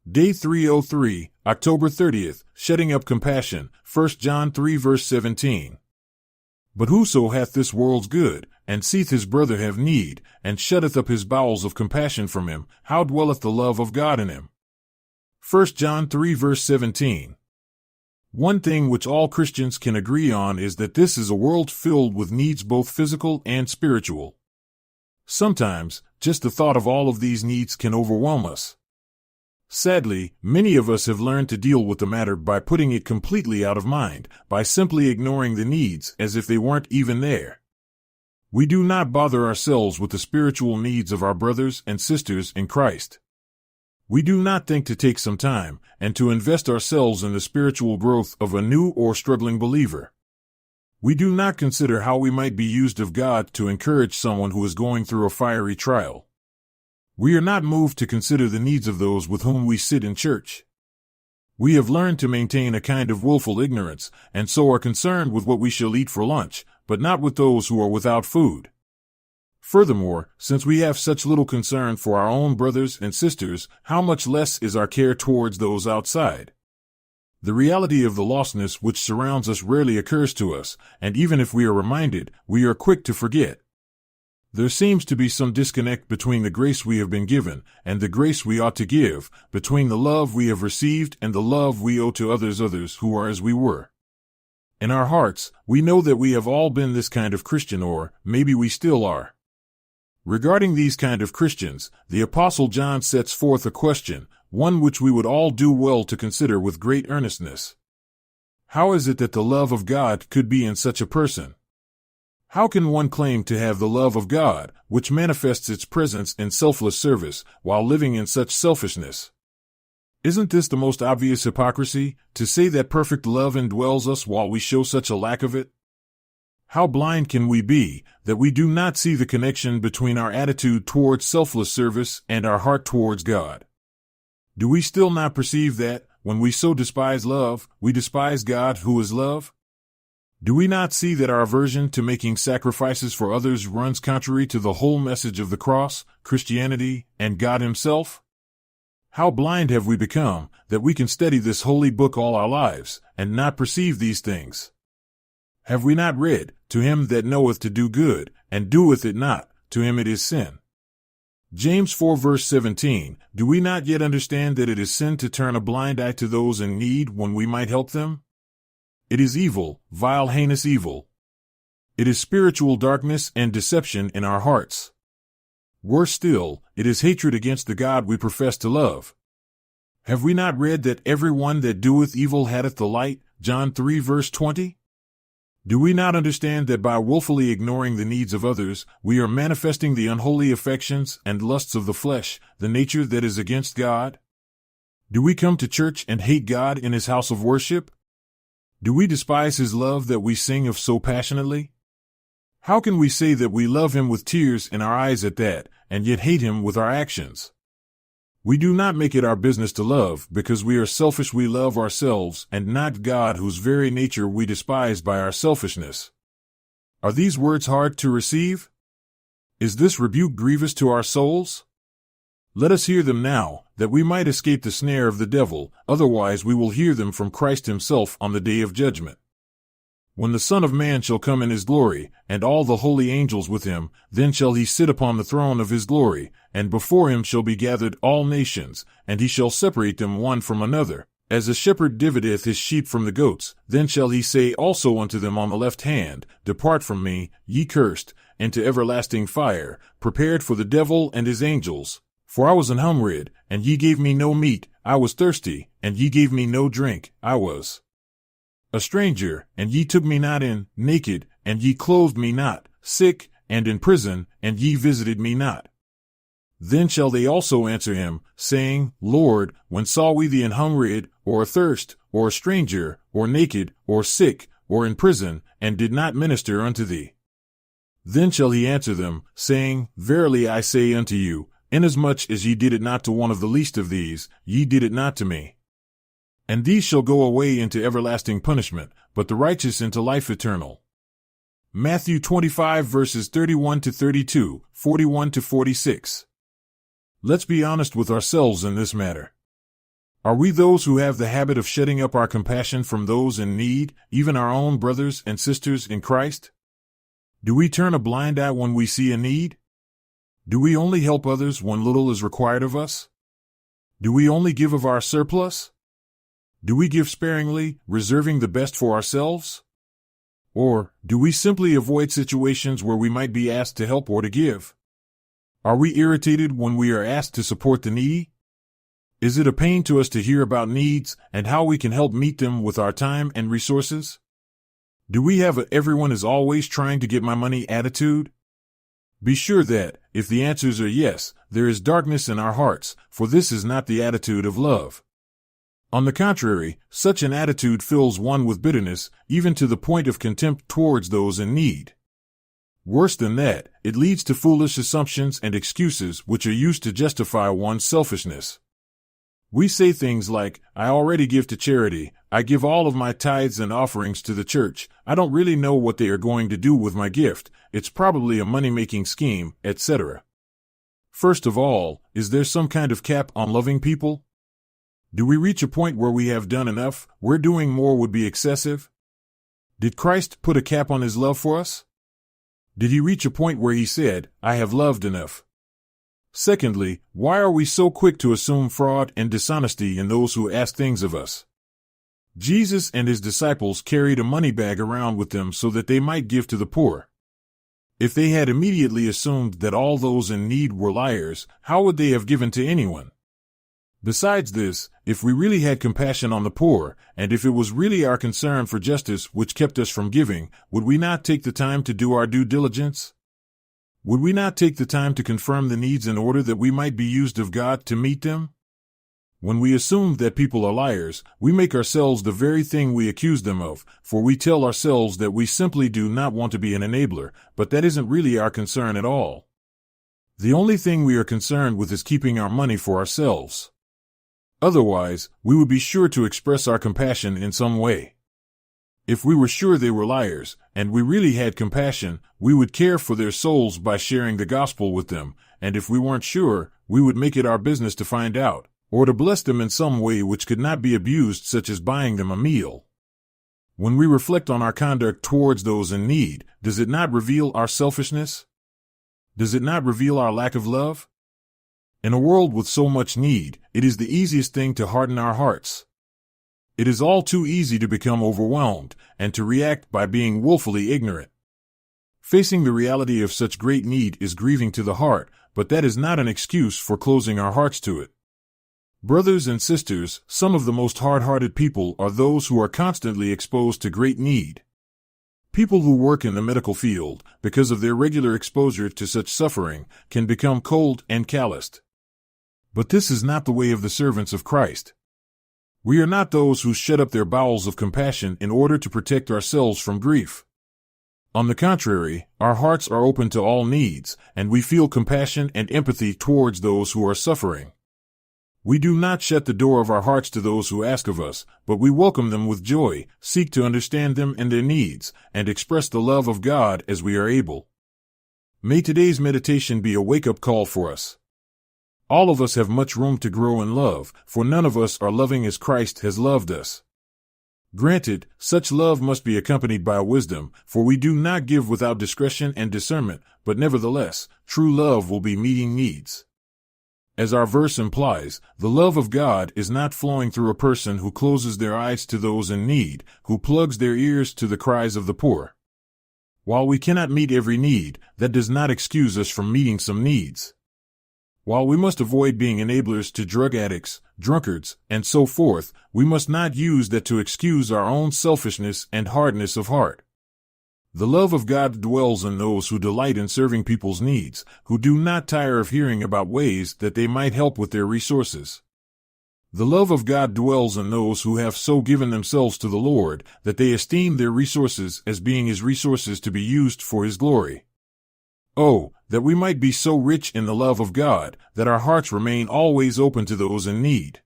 Day 303, October 30th, Shutting up compassion, 1 John 3 verse 17. But whoso hath this world's good, and seeth his brother have need, and shutteth up his bowels of compassion from him, how dwelleth the love of God in him? 1 John 3 verse 17. One thing which all Christians can agree on is that this is a world filled with needs both physical and spiritual. Sometimes, just the thought of all of these needs can overwhelm us. Sadly, many of us have learned to deal with the matter by putting it completely out of mind, by simply ignoring the needs as if they weren't even there. We do not bother ourselves with the spiritual needs of our brothers and sisters in Christ. We do not think to take some time and to invest ourselves in the spiritual growth of a new or struggling believer. We do not consider how we might be used of God to encourage someone who is going through a fiery trial. We are not moved to consider the needs of those with whom we sit in church. We have learned to maintain a kind of willful ignorance, and so are concerned with what we shall eat for lunch, but not with those who are without food. Furthermore, since we have such little concern for our own brothers and sisters, how much less is our care towards those outside? The reality of the lostness which surrounds us rarely occurs to us, and even if we are reminded, we are quick to forget. There seems to be some disconnect between the grace we have been given and the grace we ought to give, between the love we have received and the love we owe to others who are as we were. In our hearts, we know that we have all been this kind of Christian, or maybe we still are. Regarding these kind of Christians, the Apostle John sets forth a question, one which we would all do well to consider with great earnestness. How is it that the love of God could be in such a person? How can one claim to have the love of God, which manifests its presence in selfless service, while living in such selfishness? Isn't this the most obvious hypocrisy, to say that perfect love indwells us while we show such a lack of it? How blind can we be, that we do not see the connection between our attitude towards selfless service and our heart towards God? Do we still not perceive that, when we so despise love, we despise God who is love? Do we not see that our aversion to making sacrifices for others runs contrary to the whole message of the cross, Christianity, and God Himself? How blind have we become, that we can study this holy book all our lives, and not perceive these things? Have we not read, "To him that knoweth to do good, and doeth it not, to him it is sin"? James 4 verse 17, do we not yet understand that it is sin to turn a blind eye to those in need when we might help them? It is evil, vile, heinous evil. It is spiritual darkness and deception in our hearts. Worse still, it is hatred against the God we profess to love. Have we not read that every one that doeth evil hateth the light, John 3 verse 20? Do we not understand that by willfully ignoring the needs of others, we are manifesting the unholy affections and lusts of the flesh, the nature that is against God? Do we come to church and hate God in His house of worship? Do we despise His love that we sing of so passionately? How can we say that we love Him with tears in our eyes at that, and yet hate Him with our actions? We do not make it our business to love because we are selfish. We love ourselves and not God, whose very nature we despise by our selfishness. Are these words hard to receive? Is this rebuke grievous to our souls? Let us hear them now, that we might escape the snare of the devil, otherwise we will hear them from Christ Himself on the day of judgment. When the Son of Man shall come in His glory, and all the holy angels with Him, then shall He sit upon the throne of His glory, and before Him shall be gathered all nations, and He shall separate them one from another, as a shepherd divideth his sheep from the goats. Then shall He say also unto them on the left hand, Depart from me, ye cursed, into everlasting fire, prepared for the devil and his angels. For I was an hungered, and ye gave me no meat, I was thirsty, and ye gave me no drink, I was a stranger, and ye took me not in, naked, and ye clothed me not, sick, and in prison, and ye visited me not. Then shall they also answer Him, saying, Lord, when saw we thee an hungered, or athirst, or a stranger, or naked, or sick, or in prison, and did not minister unto thee? Then shall He answer them, saying, Verily I say unto you, inasmuch as ye did it not to one of the least of these, ye did it not to me. And these shall go away into everlasting punishment, but the righteous into life eternal. Matthew 25 verses 31 to 32, 41 to 46. Let's be honest with ourselves in this matter. Are we those who have the habit of shutting up our compassion from those in need, even our own brothers and sisters in Christ? Do we turn a blind eye when we see a need? Do we only help others when little is required of us? Do we only give of our surplus? Do we give sparingly, reserving the best for ourselves? Or do we simply avoid situations where we might be asked to help or to give? Are we irritated when we are asked to support the needy? Is it a pain to us to hear about needs and how we can help meet them with our time and resources? Do we have a "everyone is always trying to get my money" attitude? Be sure that, if the answers are yes, there is darkness in our hearts, for this is not the attitude of love. On the contrary, such an attitude fills one with bitterness, even to the point of contempt towards those in need. Worse than that, it leads to foolish assumptions and excuses which are used to justify one's selfishness. We say things like, "I already give to charity, I give all of my tithes and offerings to the church, I don't really know what they are going to do with my gift, it's probably a money-making scheme," etc. First of all, is there some kind of cap on loving people? Do we reach a point where we have done enough, where doing more would be excessive? Did Christ put a cap on his love for us? Did he reach a point where he said, "I have loved enough"? Secondly, why are we so quick to assume fraud and dishonesty in those who ask things of us? Jesus and his disciples carried a money bag around with them so that they might give to the poor. If they had immediately assumed that all those in need were liars, how would they have given to anyone? Besides this, if we really had compassion on the poor, and if it was really our concern for justice which kept us from giving, would we not take the time to do our due diligence? Would we not take the time to confirm the needs in order that we might be used of God to meet them? When we assume that people are liars, we make ourselves the very thing we accuse them of, for we tell ourselves that we simply do not want to be an enabler, but that isn't really our concern at all. The only thing we are concerned with is keeping our money for ourselves. Otherwise, we would be sure to express our compassion in some way. If we were sure they were liars, and we really had compassion, we would care for their souls by sharing the gospel with them, and if we weren't sure, we would make it our business to find out, or to bless them in some way which could not be abused, such as buying them a meal. When we reflect on our conduct towards those in need, does it not reveal our selfishness? Does it not reveal our lack of love? In a world with so much need, it is the easiest thing to harden our hearts. It is all too easy to become overwhelmed, and to react by being willfully ignorant. Facing the reality of such great need is grieving to the heart, but that is not an excuse for closing our hearts to it. Brothers and sisters, some of the most hard-hearted people are those who are constantly exposed to great need. People who work in the medical field, because of their regular exposure to such suffering, can become cold and calloused. But this is not the way of the servants of Christ. We are not those who shut up their bowels of compassion in order to protect ourselves from grief. On the contrary, our hearts are open to all needs, and we feel compassion and empathy towards those who are suffering. We do not shut the door of our hearts to those who ask of us, but we welcome them with joy, seek to understand them and their needs, and express the love of God as we are able. May today's meditation be a wake-up call for us. All of us have much room to grow in love, for none of us are loving as Christ has loved us. Granted, such love must be accompanied by wisdom, for we do not give without discretion and discernment, but nevertheless, true love will be meeting needs. As our verse implies, the love of God is not flowing through a person who closes their eyes to those in need, who plugs their ears to the cries of the poor. While we cannot meet every need, that does not excuse us from meeting some needs. While we must avoid being enablers to drug addicts, drunkards, and so forth, we must not use that to excuse our own selfishness and hardness of heart. The love of God dwells in those who delight in serving people's needs, who do not tire of hearing about ways that they might help with their resources. The love of God dwells in those who have so given themselves to the Lord that they esteem their resources as being His resources to be used for His glory. Oh, that we might be so rich in the love of God that our hearts remain always open to those in need.